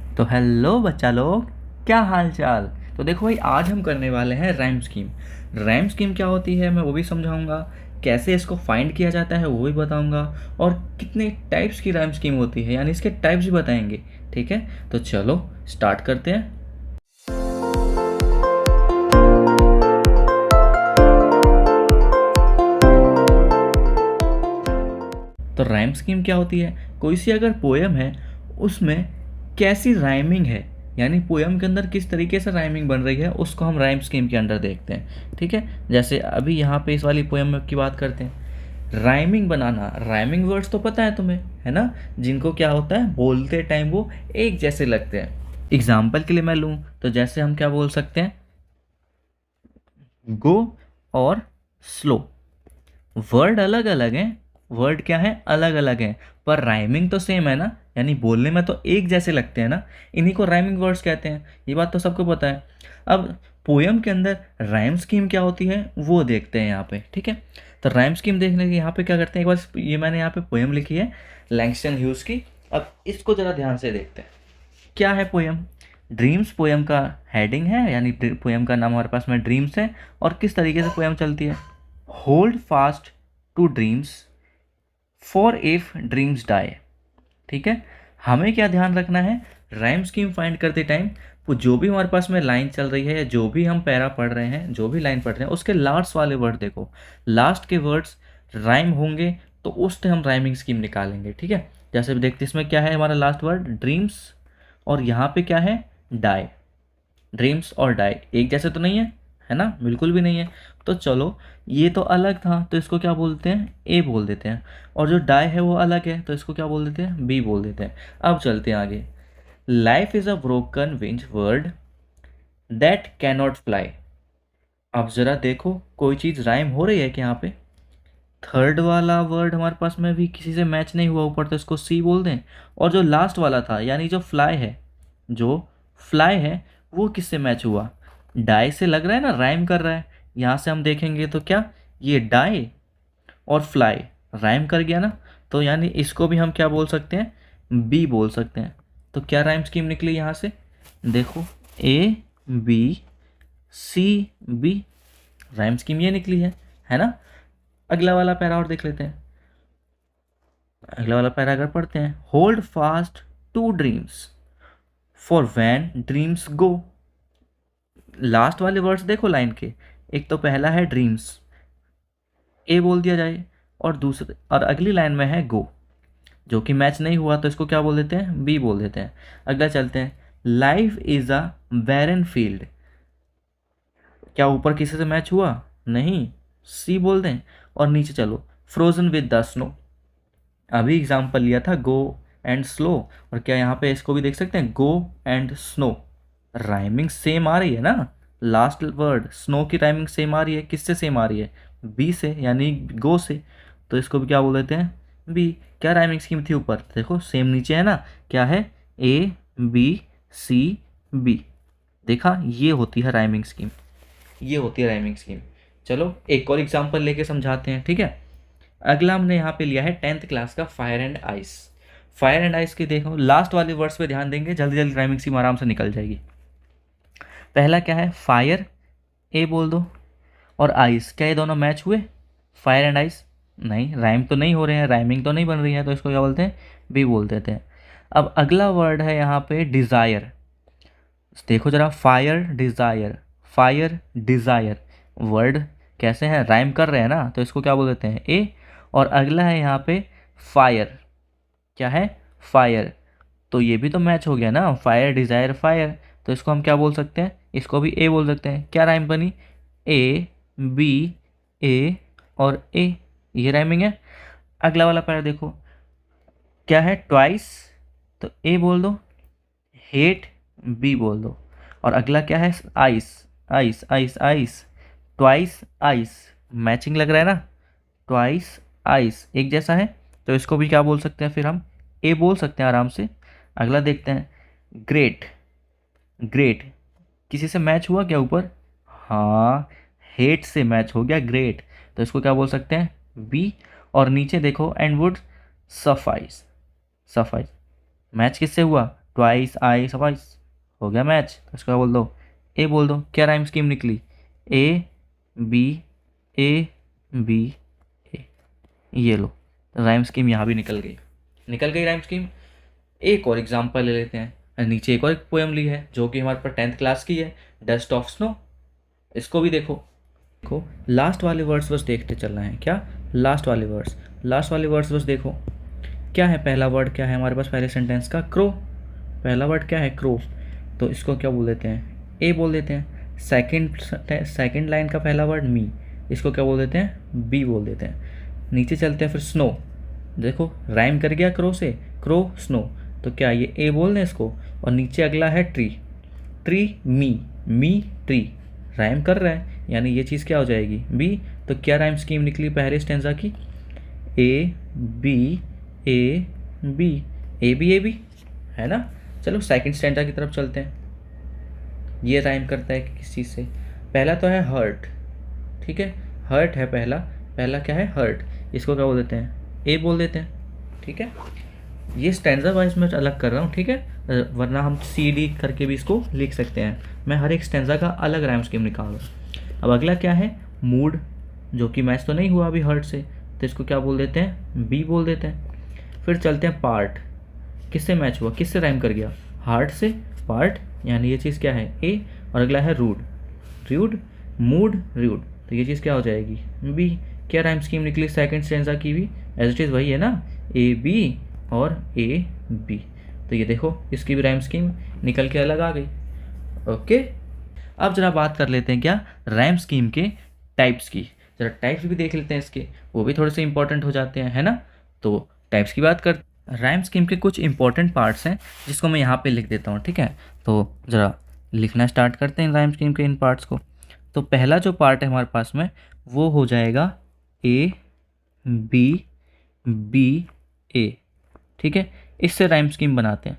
तो हेलो बच्चा लोग, क्या हाल चाल। तो देखो भाई, आज हम करने वाले हैं रैम स्कीम। रैम स्कीम क्या होती है मैं वो भी समझाऊंगा, कैसे इसको फाइंड किया जाता है वो भी बताऊंगा, और कितने टाइप्स की रैम स्कीम होती है यानी इसके टाइप्स भी बताएंगे। ठीक है, तो चलो स्टार्ट करते हैं। तो राइम स्कीम क्या होती है? कोई सी अगर पोयम है, उसमें कैसी राइमिंग है, यानी पोयम के अंदर किस तरीके से राइमिंग बन रही है, उसको हम राइम स्कीम के अंदर देखते हैं। ठीक है, जैसे अभी यहाँ पे इस वाली पोयम की बात करते हैं। राइमिंग बनाना, राइमिंग वर्ड्स तो पता है तुम्हें, है ना, जिनको क्या होता है बोलते टाइम वो एक जैसे लगते हैं। एग्जाम्पल के लिए मैं लूँ तो जैसे हम क्या बोल सकते हैं, गो और स्लो। वर्ड अलग अलग हैं, वर्ड क्या है अलग अलग हैं, पर राइमिंग तो सेम है ना, यानी बोलने में तो एक जैसे लगते हैं ना। इन्हीं को राइमिंग वर्ड्स कहते हैं, ये बात तो सबको पता है। अब पोयम के अंदर राइम स्कीम क्या होती है वो देखते हैं यहाँ पे। ठीक है, तो राइम स्कीम देखने के यहाँ पे क्या करते हैं, एक बार ये मैंने यहाँ पे पोयम लिखी है लैंगस्टन ह्यूज की। अब इसको ज़रा ध्यान से देखते हैं, क्या है पोयम। ड्रीम्स पोयम का हेडिंग है, यानी पोयम का नाम हमारे पास में ड्रीम्स है। और किस तरीके से पोयम चलती है, hold fast to dreams for if dreams die. ठीक है, हमें क्या ध्यान रखना है, राइम स्कीम फाइंड करते टाइम वो जो भी हमारे पास में लाइन चल रही है या जो भी हम पैरा पढ़ रहे हैं, जो भी लाइन पढ़ रहे हैं, उसके लास्ट वाले वर्ड देखो, लास्ट के वर्ड्स राइम होंगे तो उससे हम राइमिंग स्कीम निकालेंगे। ठीक है, जैसे देखते इसमें क्या है, हमारा लास्ट वर्ड ड्रीम्स और यहाँ पे क्या है डाई। ड्रीम्स और डाई एक जैसे तो नहीं है ना, बिल्कुल भी नहीं है। तो चलो, ये तो अलग था तो इसको क्या बोलते हैं, ए बोल देते हैं। और जो डाई है वो अलग है तो इसको क्या बोल देते हैं, बी बोल देते हैं। अब चलते हैं आगे। Life is a broken wing word that cannot fly. अब ज़रा देखो, कोई चीज़ राइम हो रही है कि यहाँ पे थर्ड वाला वर्ड हमारे पास में भी किसी से मैच नहीं हुआ ऊपर, तो इसको सी बोल दें। और जो लास्ट वाला था यानी जो फ्लाई है, जो फ्लाई है वो किससे मैच हुआ, डाई से। लग रहा है ना राइम कर रहा है। यहाँ से हम देखेंगे तो क्या, ये डाई और फ्लाई राइम कर गया ना, तो यानी इसको भी हम क्या बोल सकते हैं, बी बोल सकते हैं। तो क्या राइम स्कीम निकली यहाँ से, देखो A B C B, rhyme scheme ये निकली है ना। अगला वाला पैरा और देख लेते हैं। अगला वाला पैरा अगर पढ़ते हैं, hold fast to dreams for when dreams go. Last वाले वर्ड्स देखो लाइन के, एक तो पहला है ड्रीम्स, ए बोल दिया जाए, और दूसरे और अगली लाइन में है गो, जो कि मैच नहीं हुआ तो इसको क्या बोल देते हैं, बी बोल देते हैं। अगला चलते हैं, life is a barren field. क्या ऊपर किसी से मैच हुआ, नहीं, सी बोल दें। और नीचे चलो, फ्रोजन विद द स्नो। अभी एग्जाम्पल लिया था गो एंड स्लो, और क्या यहाँ पे इसको भी देख सकते हैं, go and snow. Rhyming same आ रही है ना, लास्ट वर्ड स्नो की राइमिंग सेम आ रही है, किससे सेम आ रही है, बी से, यानी गो से। तो इसको भी क्या बोल देते हैं, बी। क्या राइमिंग स्कीम थी ऊपर, देखो सेम नीचे है ना, क्या है, ए बी सी बी। देखा, ये होती है राइमिंग स्कीम, ये होती है राइमिंग स्कीम। चलो एक और एग्जाम्पल लेके समझाते हैं। ठीक है, अगला हमने यहाँ पे लिया है 10th क्लास का fire and ice. Fire and ice के देखो लास्ट वाले वर्ड्स पे ध्यान देंगे, जल्दी जल्दी राइमिंग स्कीम आराम से निकल जाएगी। पहला क्या है, फायर, ए बोल दो, और आइस, क्या ये दोनों मैच हुए, फायर एंड आइस, नहीं, राइम तो नहीं हो रहे हैं, राइमिंग तो नहीं बन रही है, तो इसको क्या बोलते हैं, बी बोल देते हैं। अब अगला वर्ड है यहाँ पे डिज़ायर। देखो जरा, fire desire, fire desire, word कैसे हैं, राइम कर रहे हैं ना, तो इसको क्या बोल देते हैं, ए। और अगला है यहाँ पे फायर, क्या है, फायर, तो ये भी तो मैच हो गया ना, फायर डिज़ायर फायर, तो इसको हम क्या बोल सकते हैं, इसको भी ए बोल सकते हैं। क्या राइम बनी, ए बी ए और ए, ये राइमिंग है। अगला वाला पैरा देखो, क्या है, ट्वाइस, तो ए बोल दो, हेट, बी बोल दो। और अगला क्या है, ice, ice ice ice, twice ice, matching लग रहा है ना, ट्वाइस आइस एक जैसा है, तो इसको भी क्या बोल सकते हैं, फिर हम ए बोल सकते हैं आराम से। अगला देखते हैं, ग्रेट, ग्रेट, किसी से मैच हुआ क्या ऊपर, हाँ, हेट से मैच हो गया ग्रेट, तो इसको क्या बोल सकते हैं, बी। और नीचे देखो, and would suffice, suffice match किससे हुआ, ट्वाइस, आई, सवाइस, हो गया मैच। तो इसका बोल दो ए, बोल दो क्या राइम स्कीम निकली, ए बी, ए बी ए। ये लो राइम स्कीम यहाँ भी निकल गई राइम स्कीम। एक और एग्जांपल ले लेते हैं, नीचे एक और एक पोएम ली है जो कि हमारे पर 10th क्लास की है, डस्ट ऑफ स्नो। इसको भी देखो लास्ट वाले वर्ड्स बस देखते चलना है। क्या लास्ट वाले वर्ड्स बस देखो क्या है। पहला वर्ड क्या है हमारे पास पहले सेंटेंस का, क्रो। पहला वर्ड क्या है, क्रो। तो इसको क्या बोल देते हैं, ए बोल देते हैं। सेकंड लाइन का पहला वर्ड मी, इसको क्या बोल देते हैं, बी बोल देते हैं। नीचे चलते हैं फिर स्नो, देखो राइम कर गया क्रो से, क्रो स्नो, तो क्या ये ए बोल दें इसको। और नीचे अगला है ट्री, ट्री मी ट्री, राइम कर रहा है यानी ये चीज़ क्या हो जाएगी, बी। तो क्या राइम स्कीम निकली पहले स्टेंजा की, A B A B, A B है ना। चलो सेकंड स्टेंजा की तरफ चलते हैं। ये राइम करता है किस चीज़ से, पहला तो है हर्ट, ठीक है, हर्ट है पहला क्या है, हर्ट। इसको क्या बोल देते हैं, ए बोल देते हैं, ठीक है। ये स्टैंजा वाइज मैं अलग कर रहा हूँ, ठीक है, वरना हम सी डी करके भी इसको लिख सकते हैं। मैं हर एक स्टैंजा का अलग राइम स्कीम निकाल रहा हूँ। अब अगला क्या है, मूड, जो कि मैच तो नहीं हुआ अभी हर्ट से, तो इसको क्या बोल देते हैं, बी बोल देते हैं। फिर चलते हैं पार्ट, किससे मैच हुआ, किससे राइम कर गया, हार्ट से, पार्ट यानी ये चीज़ क्या है, ए। और अगला है रूड, मूड रूड, तो ये चीज़ क्या हो जाएगी, बी। क्या राइम स्कीम निकली सेकंड स्टेंजा की भी, एज इट इज़ वही है ना, ए बी और ए बी। तो ये देखो इसकी भी राइम स्कीम निकल के अलग आ गई। ओके, अब जरा बात कर लेते हैं क्या, राइम स्कीम के टाइप्स की। जरा टाइप्स भी देख लेते हैं इसके, वो भी थोड़े से इंपॉर्टेंट हो जाते हैं, है ना। तो टाइप्स की बात कर, राइम स्कीम के कुछ इंपॉर्टेंट पार्ट्स हैं जिसको मैं यहाँ पे लिख देता हूँ, ठीक है। तो ज़रा लिखना स्टार्ट करते हैं राइम स्कीम के इन पार्ट्स को। तो पहला जो पार्ट है हमारे पास में वो हो जाएगा ए बी बी ए, ठीक है। इससे राइम स्कीम बनाते हैं,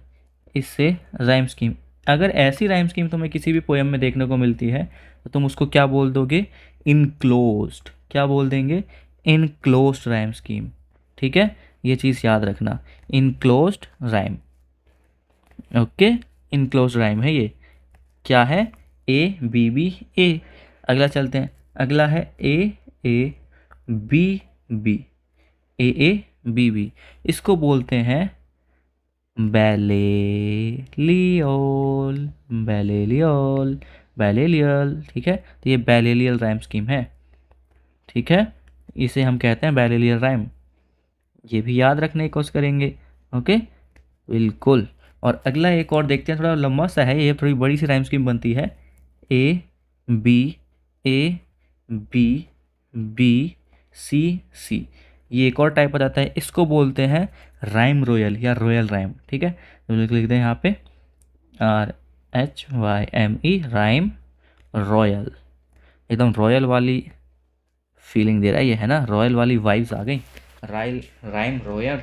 इससे राइम स्कीम। अगर ऐसी राइम स्कीम तुम्हें किसी भी पोएम में देखने को मिलती है तो तुम उसको क्या बोल दोगे, इनक्लोज्ड। क्या बोल देंगे, इनक्लोज्ड राइम स्कीम, ठीक है। ये चीज़ याद रखना, enclosed rhyme. Okay, enclosed rhyme है ये। क्या है, ए बी ए। अगला चलते हैं, अगला है A B B, A B. इसको बोलते हैं बैलेलियल, ठीक है। तो ये बैलेलियल राइम स्कीम है, ठीक है, इसे हम कहते हैं बैलेलियल राइम। ये भी याद रखने की कोशिश करेंगे, ओके, बिल्कुल। और अगला एक और देखते हैं, थोड़ा लंबा सा है ये, थोड़ी बड़ी सी राइम स्कीम बनती है, ए बी बी सी। ये एक और टाइप आ जाता है, इसको बोलते हैं राइम रॉयल या रॉयल राइम, ठीक है। तो लिख लेते हैं यहाँ पे RHYME, राइम रॉयल। एकदम रॉयल वाली फीलिंग दे रहा है ये, है ना, रॉयल वाली वाइब्स आ गई, राइम रॉयल।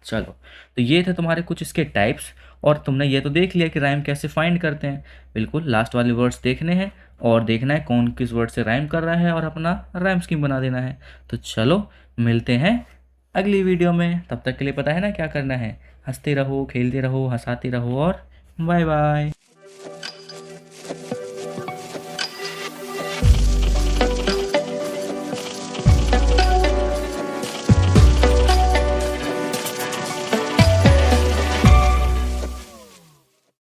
चलो, तो ये थे तुम्हारे कुछ इसके टाइप्स, और तुमने ये तो देख लिया कि राइम कैसे फाइंड करते हैं। बिल्कुल लास्ट वाले वर्ड्स देखने हैं और देखना है कौन किस वर्ड से राइम कर रहा है और अपना राइम स्कीम बना देना है। तो चलो मिलते हैं अगली वीडियो में, तब तक के लिए पता है ना क्या करना है, हंसते रहो, खेलते रहो, हंसाते रहो और बाय बाय।